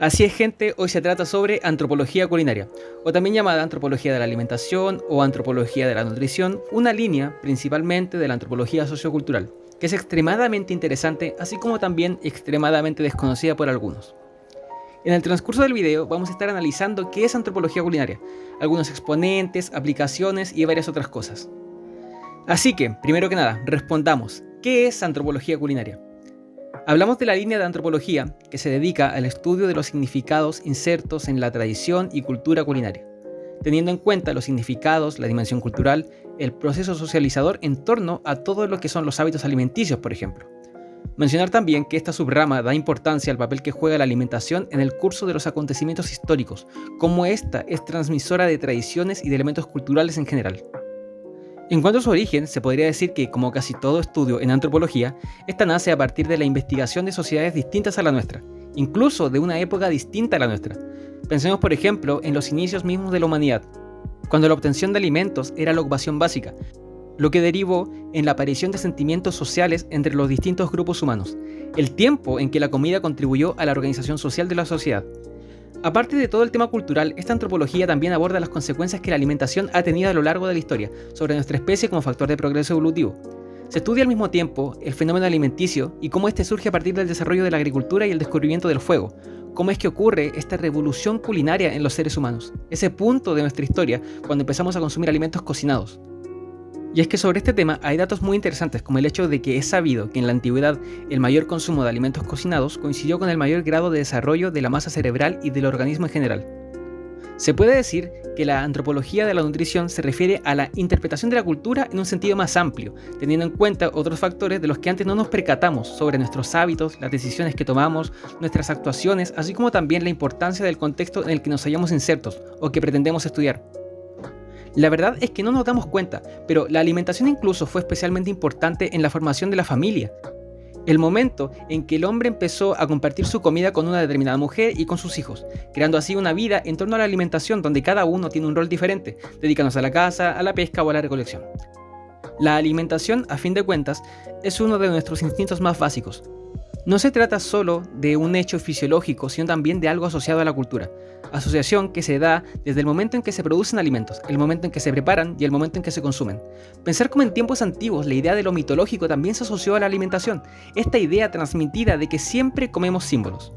Así es, gente, hoy se trata sobre antropología culinaria, o también llamada antropología de la alimentación o antropología de la nutrición, una línea principalmente de la antropología sociocultural, que es extremadamente interesante, así como también extremadamente desconocida por algunos. En el transcurso del video vamos a estar analizando qué es antropología culinaria, algunos exponentes, aplicaciones y varias otras cosas. Así que, primero que nada, respondamos, ¿qué es antropología culinaria? Hablamos de la línea de antropología que se dedica al estudio de los significados insertos en la tradición y cultura culinaria, teniendo en cuenta los significados, la dimensión cultural, el proceso socializador en torno a todo lo que son los hábitos alimenticios, por ejemplo. Mencionar también que esta subrama da importancia al papel que juega la alimentación en el curso de los acontecimientos históricos, como esta es transmisora de tradiciones y de elementos culturales en general. En cuanto a su origen, se podría decir que, como casi todo estudio en antropología, esta nace a partir de la investigación de sociedades distintas a la nuestra, incluso de una época distinta a la nuestra. Pensemos, por ejemplo, en los inicios mismos de la humanidad, cuando la obtención de alimentos era la ocupación básica, lo que derivó en la aparición de sentimientos sociales entre los distintos grupos humanos, el tiempo en que la comida contribuyó a la organización social de la sociedad. Aparte de todo el tema cultural, esta antropología también aborda las consecuencias que la alimentación ha tenido a lo largo de la historia sobre nuestra especie como factor de progreso evolutivo. Se estudia al mismo tiempo el fenómeno alimenticio y cómo este surge a partir del desarrollo de la agricultura y el descubrimiento del fuego, cómo es que ocurre esta revolución culinaria en los seres humanos, ese punto de nuestra historia cuando empezamos a consumir alimentos cocinados. Y es que sobre este tema hay datos muy interesantes, como el hecho de que es sabido que en la antigüedad el mayor consumo de alimentos cocinados coincidió con el mayor grado de desarrollo de la masa cerebral y del organismo en general. Se puede decir que la antropología de la nutrición se refiere a la interpretación de la cultura en un sentido más amplio, teniendo en cuenta otros factores de los que antes no nos percatamos sobre nuestros hábitos, las decisiones que tomamos, nuestras actuaciones, así como también la importancia del contexto en el que nos hallamos insertos o que pretendemos estudiar. La verdad es que no nos damos cuenta, pero la alimentación incluso fue especialmente importante en la formación de la familia. El momento en que el hombre empezó a compartir su comida con una determinada mujer y con sus hijos, creando así una vida en torno a la alimentación donde cada uno tiene un rol diferente, dedicándose a la caza, a la pesca o a la recolección. La alimentación, a fin de cuentas, es uno de nuestros instintos más básicos. No se trata solo de un hecho fisiológico, sino también de algo asociado a la cultura. Asociación que se da desde el momento en que se producen alimentos, el momento en que se preparan y el momento en que se consumen. Pensar como en tiempos antiguos la idea de lo mitológico también se asoció a la alimentación, esta idea transmitida de que siempre comemos símbolos.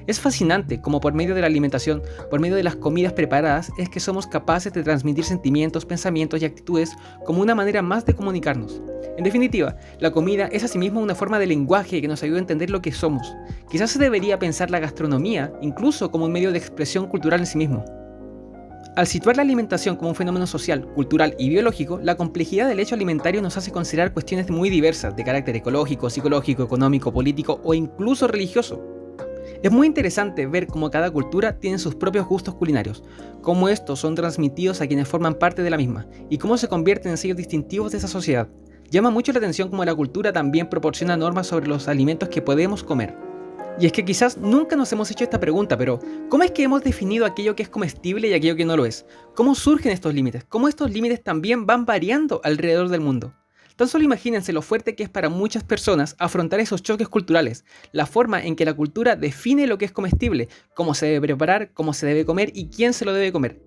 Es fascinante cómo por medio de la alimentación, por medio de las comidas preparadas, es que somos capaces de transmitir sentimientos, pensamientos y actitudes como una manera más de comunicarnos. En definitiva, la comida es asimismo una forma de lenguaje que nos ayuda a entender lo que somos. Quizás se debería pensar la gastronomía incluso como un medio de expresión cultural en sí mismo. Al situar la alimentación como un fenómeno social, cultural y biológico, la complejidad del hecho alimentario nos hace considerar cuestiones muy diversas de carácter ecológico, psicológico, económico, político o incluso religioso. Es muy interesante ver cómo cada cultura tiene sus propios gustos culinarios, cómo estos son transmitidos a quienes forman parte de la misma y cómo se convierten en sellos distintivos de esa sociedad. Llama mucho la atención cómo la cultura también proporciona normas sobre los alimentos que podemos comer. Y es que quizás nunca nos hemos hecho esta pregunta, pero ¿cómo es que hemos definido aquello que es comestible y aquello que no lo es? ¿Cómo surgen estos límites? ¿Cómo estos límites también van variando alrededor del mundo? Tan solo imagínense lo fuerte que es para muchas personas afrontar esos choques culturales, la forma en que la cultura define lo que es comestible, cómo se debe preparar, cómo se debe comer y quién se lo debe comer.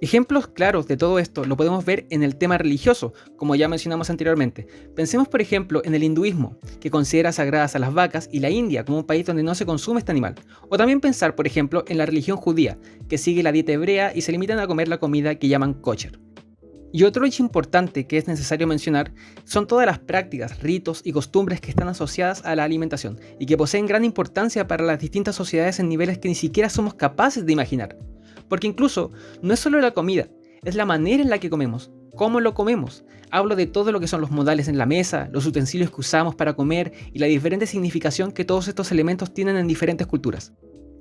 Ejemplos claros de todo esto lo podemos ver en el tema religioso, como ya mencionamos anteriormente. Pensemos por ejemplo en el hinduismo, que considera sagradas a las vacas, y la India como un país donde no se consume este animal. O también pensar por ejemplo en la religión judía, que sigue la dieta hebrea y se limitan a comer la comida que llaman kosher. Y otro hecho importante que es necesario mencionar son todas las prácticas, ritos y costumbres que están asociadas a la alimentación y que poseen gran importancia para las distintas sociedades en niveles que ni siquiera somos capaces de imaginar. Porque incluso no es solo la comida, es la manera en la que comemos, cómo lo comemos. Hablo de todo lo que son los modales en la mesa, los utensilios que usamos para comer y la diferente significación que todos estos elementos tienen en diferentes culturas.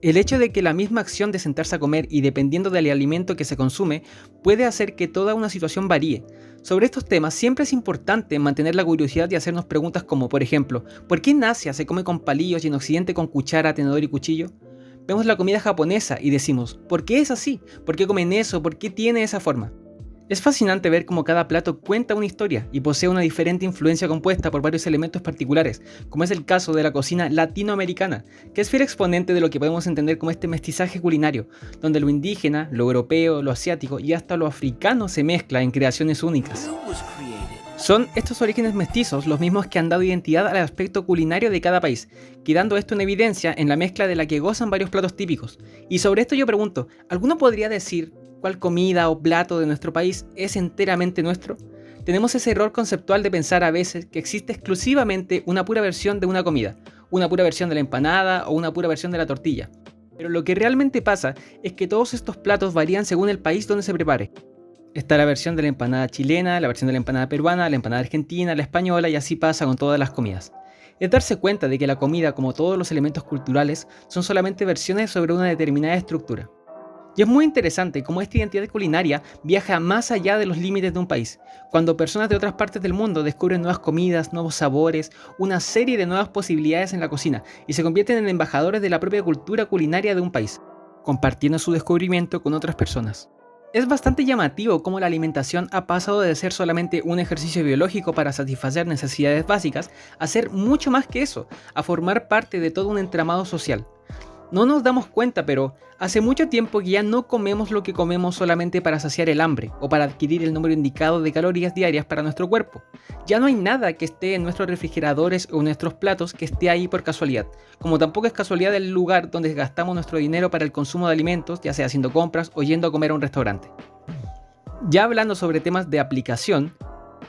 El hecho de que la misma acción de sentarse a comer y dependiendo del alimento que se consume puede hacer que toda una situación varíe. Sobre estos temas siempre es importante mantener la curiosidad y hacernos preguntas como, por ejemplo, ¿por qué en Asia se come con palillos y en Occidente con cuchara, tenedor y cuchillo? Vemos la comida japonesa y decimos, ¿por qué es así? ¿Por qué comen eso? ¿Por qué tiene esa forma? Es fascinante ver cómo cada plato cuenta una historia y posee una diferente influencia compuesta por varios elementos particulares, como es el caso de la cocina latinoamericana, que es fiel exponente de lo que podemos entender como este mestizaje culinario, donde lo indígena, lo europeo, lo asiático y hasta lo africano se mezcla en creaciones únicas. Son estos orígenes mestizos los mismos que han dado identidad al aspecto culinario de cada país, quedando esto en evidencia en la mezcla de la que gozan varios platos típicos. Y sobre esto yo pregunto, ¿alguno podría decir cuál comida o plato de nuestro país es enteramente nuestro? Tenemos ese error conceptual de pensar a veces que existe exclusivamente una pura versión de una comida, una pura versión de la empanada o una pura versión de la tortilla. Pero lo que realmente pasa es que todos estos platos varían según el país donde se prepare. Está la versión de la empanada chilena, la versión de la empanada peruana, la empanada argentina, la española y así pasa con todas las comidas. Es darse cuenta de que la comida, como todos los elementos culturales, son solamente versiones sobre una determinada estructura. Y es muy interesante cómo esta identidad culinaria viaja más allá de los límites de un país, cuando personas de otras partes del mundo descubren nuevas comidas, nuevos sabores, una serie de nuevas posibilidades en la cocina y se convierten en embajadores de la propia cultura culinaria de un país, compartiendo su descubrimiento con otras personas. Es bastante llamativo cómo la alimentación ha pasado de ser solamente un ejercicio biológico para satisfacer necesidades básicas a ser mucho más que eso, a formar parte de todo un entramado social. No nos damos cuenta, pero hace mucho tiempo que ya no comemos lo que comemos solamente para saciar el hambre o para adquirir el número indicado de calorías diarias para nuestro cuerpo. Ya no hay nada que esté en nuestros refrigeradores o en nuestros platos que esté ahí por casualidad, como tampoco es casualidad el lugar donde gastamos nuestro dinero para el consumo de alimentos, ya sea haciendo compras o yendo a comer a un restaurante. Ya hablando sobre temas de aplicación,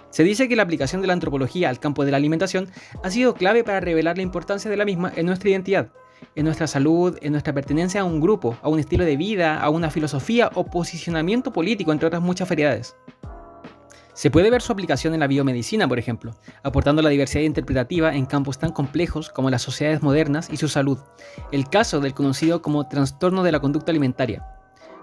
se dice que la aplicación de la antropología al campo de la alimentación ha sido clave para revelar la importancia de la misma en nuestra identidad, en nuestra salud, en nuestra pertenencia a un grupo, a un estilo de vida, a una filosofía o posicionamiento político, entre otras muchas variedades. Se puede ver su aplicación en la biomedicina, por ejemplo, aportando la diversidad interpretativa en campos tan complejos como las sociedades modernas y su salud, el caso del conocido como trastorno de la conducta alimentaria.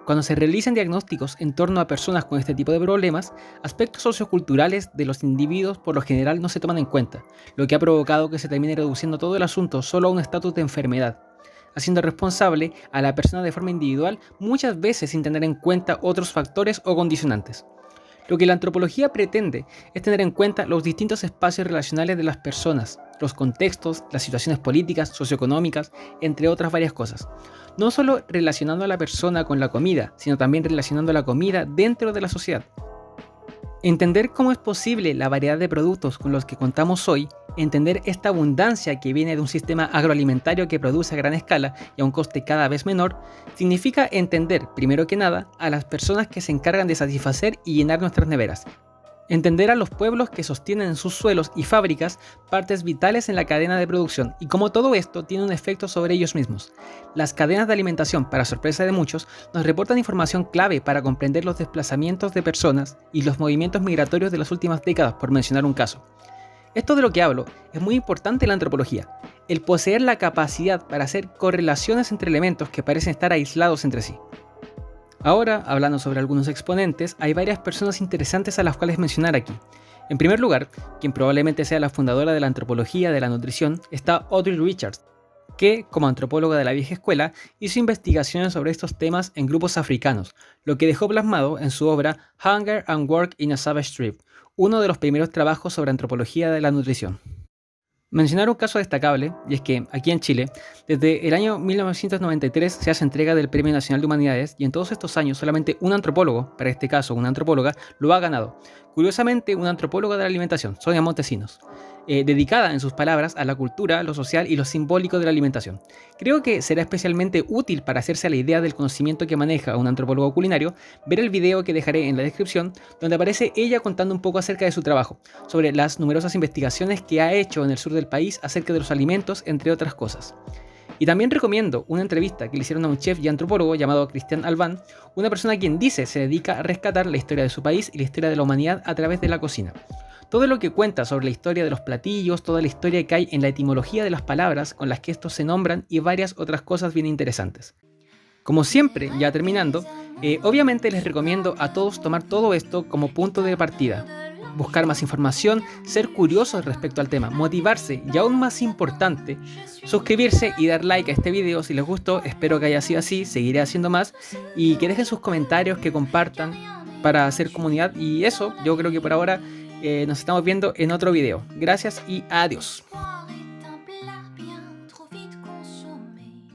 Cuando se realizan diagnósticos en torno a personas con este tipo de problemas, aspectos socioculturales de los individuos por lo general no se toman en cuenta, lo que ha provocado que se termine reduciendo todo el asunto solo a un estatus de enfermedad, haciendo responsable a la persona de forma individual muchas veces sin tener en cuenta otros factores o condicionantes. Lo que la antropología pretende es tener en cuenta los distintos espacios relacionales de las personas, los contextos, las situaciones políticas, socioeconómicas, entre otras varias cosas. No solo relacionando a la persona con la comida, sino también relacionando a la comida dentro de la sociedad. Entender cómo es posible la variedad de productos con los que contamos hoy, entender esta abundancia que viene de un sistema agroalimentario que produce a gran escala y a un coste cada vez menor, significa entender, primero que nada, a las personas que se encargan de satisfacer y llenar nuestras neveras. Entender a los pueblos que sostienen en sus suelos y fábricas partes vitales en la cadena de producción y cómo todo esto tiene un efecto sobre ellos mismos. Las cadenas de alimentación, para sorpresa de muchos, nos reportan información clave para comprender los desplazamientos de personas y los movimientos migratorios de las últimas décadas, por mencionar un caso. Esto de lo que hablo es muy importante en la antropología, el poseer la capacidad para hacer correlaciones entre elementos que parecen estar aislados entre sí. Ahora, hablando sobre algunos exponentes, hay varias personas interesantes a las cuales mencionar aquí. En primer lugar, quien probablemente sea la fundadora de la antropología de la nutrición, está Audrey Richards, que, como antropóloga de la vieja escuela, hizo investigaciones sobre estos temas en grupos africanos, lo que dejó plasmado en su obra Hunger and Work in a Savage Tribe, uno de los primeros trabajos sobre antropología de la nutrición. Mencionar un caso destacable, y es que aquí en Chile, desde el año 1993 se hace entrega del Premio Nacional de Humanidades y en todos estos años solamente un antropólogo, para este caso una antropóloga, lo ha ganado. Curiosamente, una antropóloga de la alimentación, Sonia Montesinos, dedicada en sus palabras a la cultura, lo social y lo simbólico de la alimentación. Creo que será especialmente útil para hacerse a la idea del conocimiento que maneja un antropólogo culinario, ver el video que dejaré en la descripción, donde aparece ella contando un poco acerca de su trabajo, sobre las numerosas investigaciones que ha hecho en el sur del país acerca de los alimentos, entre otras cosas. Y también recomiendo una entrevista que le hicieron a un chef y antropólogo llamado Cristian Albán, una persona quien dice se dedica a rescatar la historia de su país y la historia de la humanidad a través de la cocina. Todo lo que cuenta sobre la historia de los platillos, toda la historia que hay en la etimología de las palabras con las que estos se nombran y varias otras cosas bien interesantes. Como siempre, ya terminando, obviamente les recomiendo a todos tomar todo esto como punto de partida. Buscar más información, ser curiosos respecto al tema, motivarse y aún más importante, suscribirse y dar like a este video si les gustó. Espero que haya sido así, seguiré haciendo más y que dejen sus comentarios, que compartan para hacer comunidad. Y eso, yo creo que por ahora nos estamos viendo en otro video. Gracias y adiós.